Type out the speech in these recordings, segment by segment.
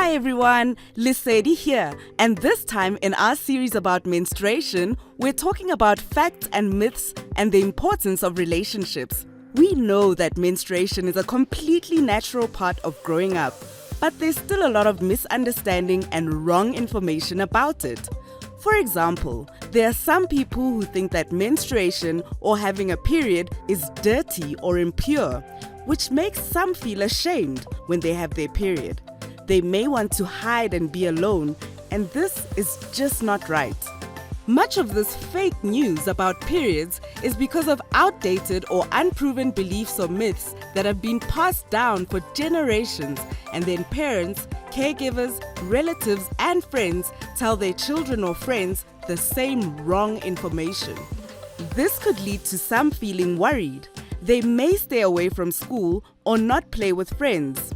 Hi everyone, Lisedi here, and this time in our series about menstruation, we're talking about facts and myths and the importance of relationships. We know that menstruation is a completely natural part of growing up, but there's still a lot of misunderstanding and wrong information about it. For example, there are some people who think that menstruation or having a period is dirty or impure, which makes some feel ashamed when they have their period. They may want to hide and be alone, and this is just not right. Much of this fake news about periods is because of outdated or unproven beliefs or myths that have been passed down for generations, and then parents, caregivers, relatives, and friends tell their children or friends the same wrong information. This could lead to some feeling worried. They may stay away from school or not play with friends.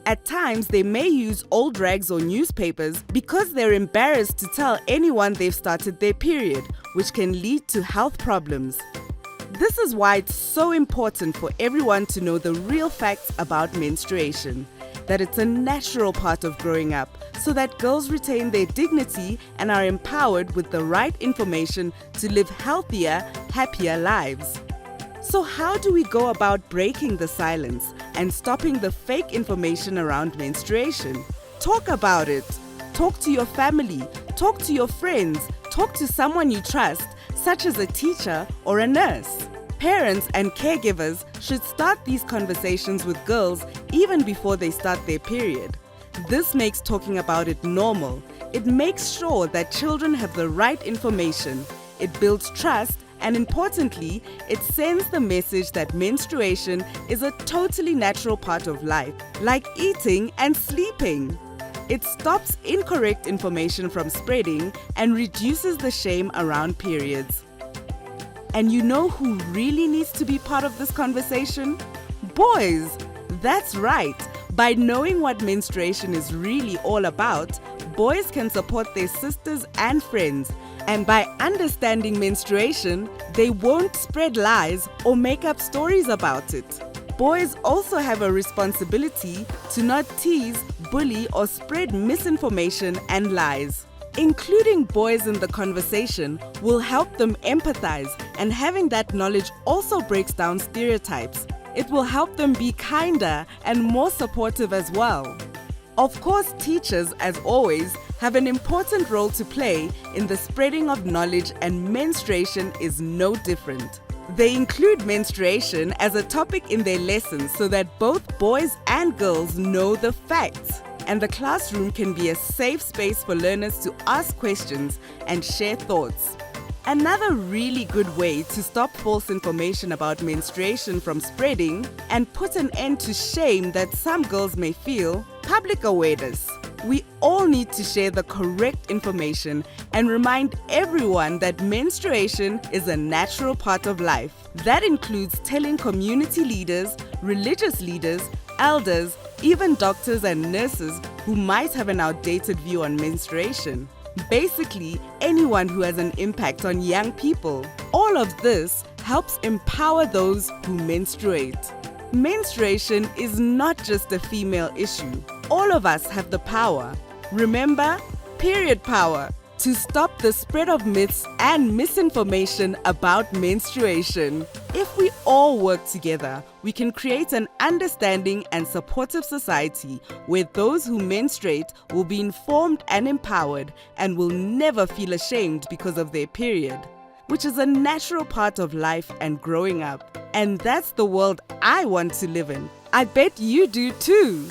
At times, they may use old rags or newspapers because they're embarrassed to tell anyone they've started their period, which can lead to health problems. This is why it's so important for everyone to know the real facts about menstruation, that it's a natural part of growing up, so that girls retain their dignity and are empowered with the right information to live healthier, happier lives. So how do we go about breaking the silence and stopping the fake information around menstruation? Talk about it. Talk to your family. Talk to your friends. Talk to someone you trust, such as a teacher or a nurse. Parents and caregivers should start these conversations with girls even before they start their period. This makes talking about it normal. It makes sure that children have the right information. It builds trust. And importantly, it sends the message that menstruation is a totally natural part of life, like eating and sleeping. It stops incorrect information from spreading and reduces the shame around periods. And you know who really needs to be part of this conversation? Boys! That's right! By knowing what menstruation is really all about, boys can support their sisters and friends. And by understanding menstruation, they won't spread lies or make up stories about it. Boys also have a responsibility to not tease, bully, or spread misinformation and lies. Including boys in the conversation will help them empathize, and having that knowledge also breaks down stereotypes. It will help them be kinder and more supportive as well. Of course, teachers, as always, have an important role to play in the spreading of knowledge, and menstruation is no different. They include menstruation as a topic in their lessons so that both boys and girls know the facts. And the classroom can be a safe space for learners to ask questions and share thoughts. Another really good way to stop false information about menstruation from spreading and put an end to shame that some girls may feel: public awareness. We all need to share the correct information and remind everyone that menstruation is a natural part of life. That includes telling community leaders, religious leaders, elders, even doctors and nurses who might have an outdated view on menstruation. Basically, anyone who has an impact on young people. All of this helps empower those who menstruate. Menstruation is not just a female issue. All of us have the power. Remember, period power, to stop the spread of myths and misinformation about menstruation. If we all work together, we can create an understanding and supportive society where those who menstruate will be informed and empowered and will never feel ashamed because of their period, which is a natural part of life and growing up. And that's the world I want to live in. I bet you do too.